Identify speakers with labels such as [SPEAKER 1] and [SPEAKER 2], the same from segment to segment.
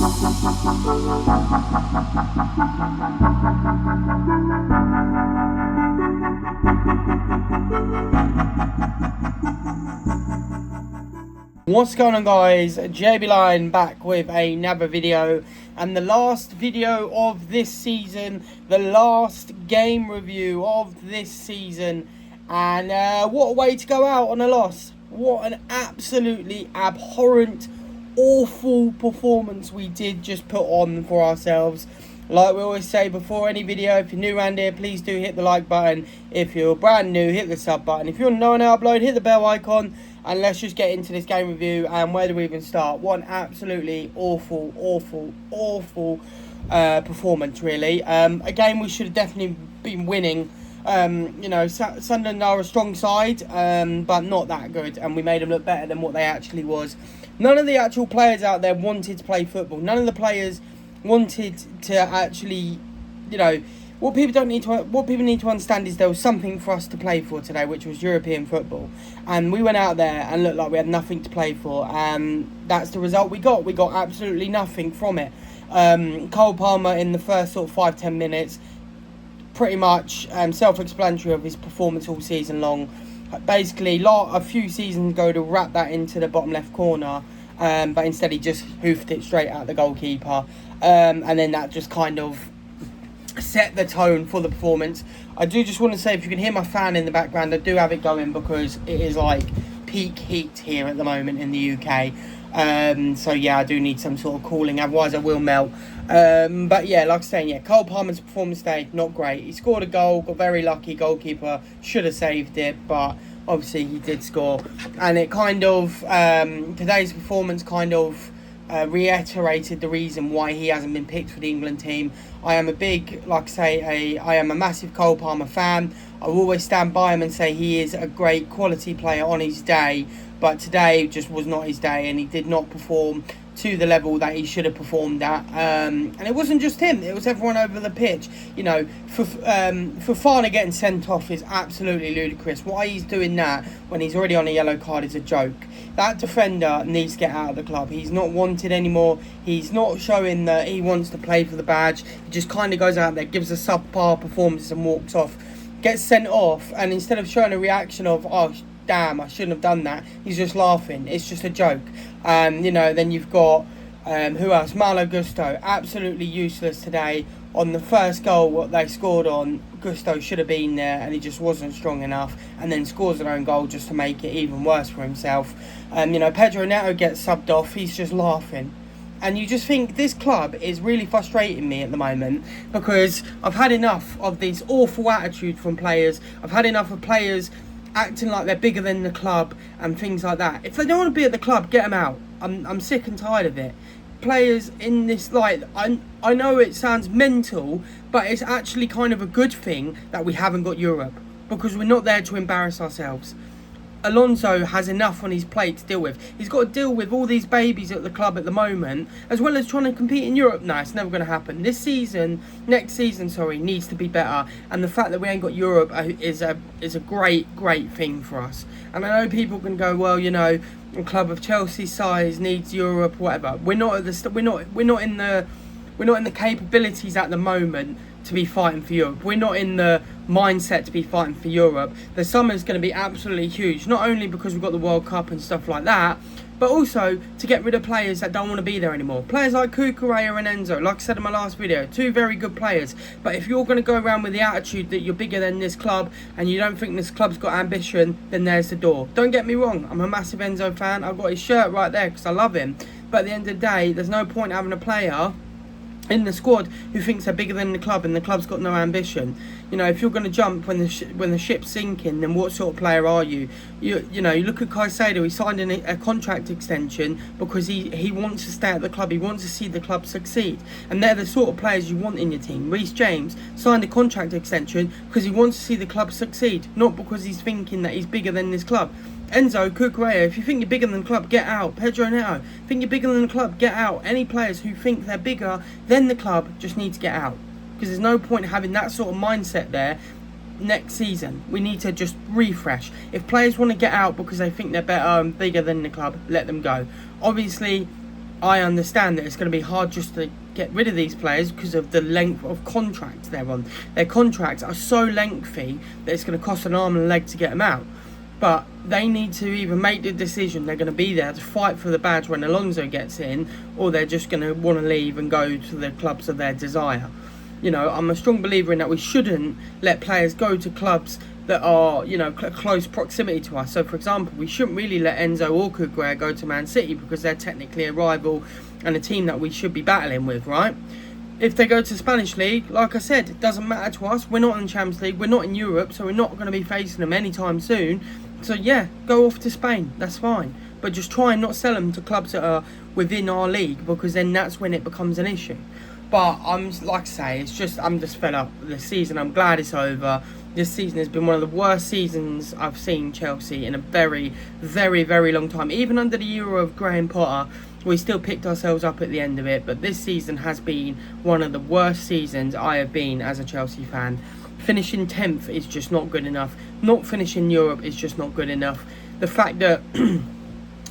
[SPEAKER 1] What's going on, guys? JB Lion back with another video, and the last video of this season, the last game review of this season. And what a way to go out on a loss. What an absolutely abhorrent, awful performance we did just put on for ourselves. Like we always say before any video, if you're new around here, please do hit the like button. If you're brand new, hit the sub button. If you want to know when I upload, hit the bell icon. And let's just get into this game review. And where do we even start? What an absolutely awful performance, really. A game we should have definitely been winning. You know, Sunderland are a strong side, but not that good. And we made them look better than what they actually was. None of the actual players out there wanted to play football. None of the players wanted to actually, you know, what people need to understand is there was something for us to play for today, which was European football. And we went out there and looked like we had nothing to play for, and that's the result we got. We got absolutely nothing from it. Cole Palmer in the first sort of 5-10 minutes, pretty much self-explanatory of his performance all season long. Basically, a few seasons ago to wrap that into the bottom left corner, but instead he just hoofed it straight at the goalkeeper, and then that just kind of set the tone for the performance. I do just want to say, if you can hear my fan in the background, I do have it going because it is like peak heat here at the moment in the UK. So yeah, I do need some sort of cooling, otherwise I will melt. But yeah, like I was saying, yeah, Cole Palmer's performance today, not great. He scored a goal, got very lucky, goalkeeper should have saved it, but obviously he did score. And it kind of, today's performance kind of reiterated the reason why he hasn't been picked for the England team. I am a big, like I say, I am a massive Cole Palmer fan. I will always stand by him and say he is a great quality player on his day, but today just was not his day, and he did not perform to the level that he should have performed at. And it wasn't just him, it was everyone over the pitch. You know, for Fofana getting sent off is absolutely ludicrous. Why he's doing that when he's already on a yellow card is a joke. That defender needs to get out of the club. He's not wanted anymore. He's not showing that he wants to play for the badge. He just kind of goes out there, gives a subpar performance and walks off. Gets sent off, and instead of showing a reaction of, oh damn, I shouldn't have done that, he's just laughing. It's just a joke. You know, then you've got who else? Malo Gusto, absolutely useless today. On the first goal what they scored on, Gusto should have been there, and he just wasn't strong enough, and then scores their own goal just to make it even worse for himself. You know, Pedro Neto gets subbed off, he's just laughing. And you just think this club is really frustrating me at the moment, because I've had enough of this awful attitude from players. I've had enough of players acting like they're bigger than the club and things like that. If they don't want to be at the club, get them out. I'm sick and tired of it. Players in this, like, I know it sounds mental, but it's actually kind of a good thing that we haven't got Europe, because we're not there to embarrass ourselves. Alonso has enough on his plate to deal with. He's got to deal with all these babies at the club at the moment, as well as trying to compete in Europe. No, it's never going to happen. Next season, needs to be better. And the fact that we ain't got Europe is a great thing for us. And I know people can go, well, you know, a club of Chelsea's size needs Europe, whatever. We're not in the capabilities at the moment to be fighting for Europe. We're not in the mindset to be fighting for Europe. The summer's going to be absolutely huge, not only because we've got the World Cup and stuff like that, but also to get rid of players that don't want to be there anymore. Players like Cucurella and Enzo, like I said in my last video, two very good players. But if you're going to go around with the attitude that you're bigger than this club and you don't think this club's got ambition, then there's the door. Don't get me wrong, I'm a massive Enzo fan. I've got his shirt right there because I love him. But at the end of the day, there's no point having a player in the squad who thinks they're bigger than the club and the club's got no ambition. You know, if you're going to jump when the ship's sinking, then what sort of player are you? You know, you look at Caicedo, he signed a contract extension because he wants to stay at the club, he wants to see the club succeed, and they're the sort of players you want in your team. Reece James signed a contract extension because he wants to see the club succeed, not because he's thinking that he's bigger than this club. Enzo, Cucurella, if you think you're bigger than the club, get out. Pedro Neto, think you're bigger than the club, get out. Any players who think they're bigger than the club just need to get out. Because there's no point having that sort of mindset there next season. We need to just refresh. If players want to get out because they think they're better and bigger than the club, let them go. Obviously, I understand that it's going to be hard just to get rid of these players because of the length of contracts they're on. Their contracts are so lengthy that it's going to cost an arm and a leg to get them out. But they need to either make the decision they're going to be there to fight for the badge when Alonso gets in, or they're just going to want to leave and go to the clubs of their desire. You know, I'm a strong believer in that we shouldn't let players go to clubs that are, you know, close proximity to us. So, for example, we shouldn't really let Enzo or Kukurea go to Man City because they're technically a rival and a team that we should be battling with, right? If they go to the Spanish League, like I said, it doesn't matter to us. We're not in the Champions League. We're not in Europe, so we're not going to be facing them anytime soon. So, yeah, go off to Spain. That's fine. But just try and not sell them to clubs that are within our league, because then that's when it becomes an issue. But I'm like I say, I'm just fed up with this season. I'm glad it's over. This season has been one of the worst seasons I've seen Chelsea in a very, very, very long time. Even under the era of Graham Potter, we still picked ourselves up at the end of it. But this season has been one of the worst seasons I have been as a Chelsea fan. Finishing 10th is just not good enough. Not finishing Europe is just not good enough. The fact that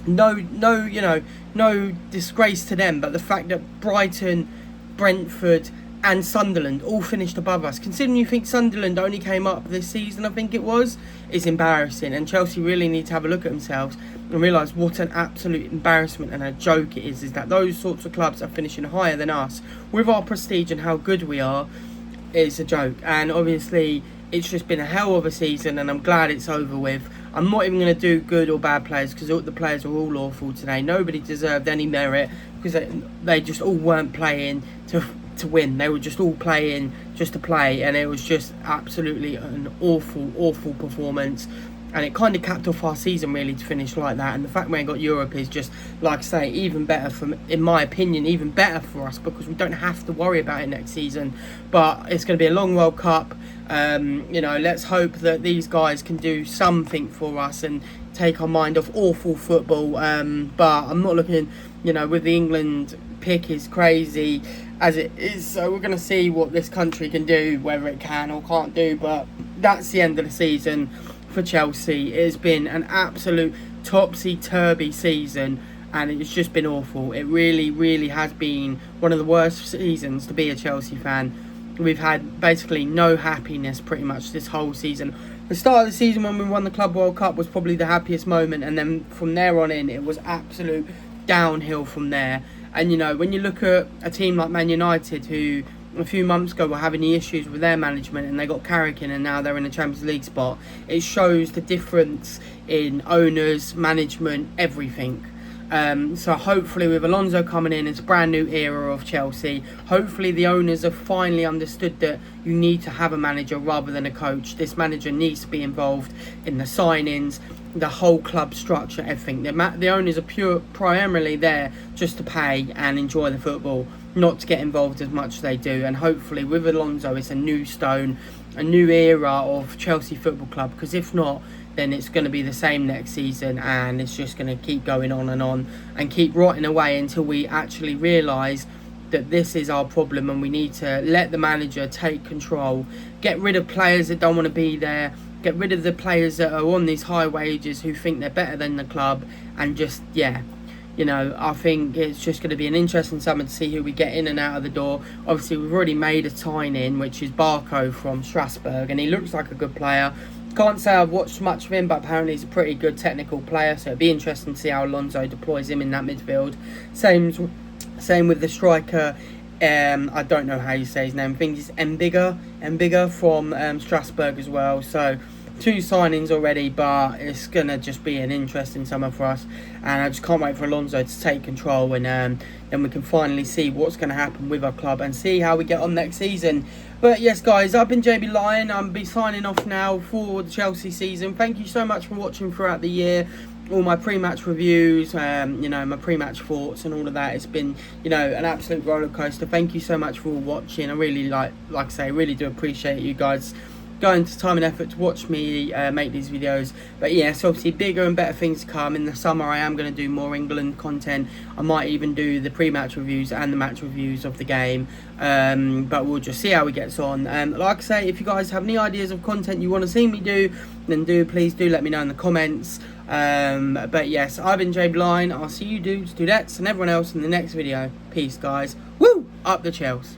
[SPEAKER 1] no disgrace to them, but the fact that Brighton, Brentford and Sunderland all finished above us, considering you think Sunderland only came up this season, I think it was, is embarrassing. And Chelsea really need to have a look at themselves and realise what an absolute embarrassment and a joke it is that those sorts of clubs are finishing higher than us with our prestige and how good we are. It's a joke. And obviously it's just been a hell of a season, and I'm glad it's over with. I'm not even going to do good or bad players, because the players are all awful today. Nobody deserved any merit, because they just all weren't playing to win. They were just all playing just to play, and it was just absolutely an awful performance. And it kind of capped off our season really to finish like that. And the fact we ain't got Europe is just, like I say, even better in my opinion, even better for us, because we don't have to worry about it next season. But it's going to be a long World Cup. Let's hope that these guys can do something for us and take our mind off awful football. But I'm not looking, with the England pick is crazy as it is. So we're going to see what this country can do, whether it can or can't do. But that's the end of the season for Chelsea. It has been an absolute topsy-turvy season, and it's just been awful. It really, really has been one of the worst seasons to be a Chelsea fan. We've had basically no happiness pretty much this whole season. The start of the season when we won the Club World Cup was probably the happiest moment, and then from there on in, it was absolute downhill from there. And when you look at a team like Man United, who a few months ago were having the issues with their management, and they got Carrick in, and now they're in a Champions League spot, it shows the difference in owners, management, everything. So hopefully with Alonso coming in, it's a brand new era of Chelsea. Hopefully the owners have finally understood that you need to have a manager rather than a coach. This manager needs to be involved in the signings, the whole club structure, everything. The owners are primarily there just to pay and enjoy the football, not to get involved as much as they do. And hopefully with Alonso, it's a new stone, a new era of Chelsea Football Club, because if not, then it's going to be the same next season, and it's just going to keep going on and keep rotting away until we actually realise that this is our problem, and we need to let the manager take control, get rid of players that don't want to be there, get rid of the players that are on these high wages who think they're better than the club, and just, I think it's just going to be an interesting summer to see who we get in and out of the door. Obviously, we've already made a sign-in, which is Barco from Strasbourg, and he looks like a good player. Can't say I've watched much of him, but apparently he's a pretty good technical player, so it'd be interesting to see how Alonso deploys him in that midfield. Same with the striker. I don't know how you say his name. I think it's Embiga from Strasbourg as well. So 2 signings already, but it's going to just be an interesting summer for us. And I just can't wait for Alonso to take control, and then we can finally see what's going to happen with our club and see how we get on next season. But yes, guys, I've been JB Lyon. I'll be signing off now for the Chelsea season. Thank you so much for watching throughout the year. All my pre-match reviews, my pre-match thoughts and all of that. It's been, an absolute roller coaster. Thank you so much for watching. I really like I say, really do appreciate you guys going to time and effort to watch me make these videos. But yes, obviously bigger and better things to come. In the summer I am going to do more England content. I might even do the pre-match reviews and the match reviews of the game, but we'll just see how it gets on. Like I say, if you guys have any ideas of content you want to see me do, then please do let me know in the comments. But yes, I've been Jay Blind. I'll see you dudes, dudettes, and everyone else in the next video. Peace, guys. Woo! Up the Chels.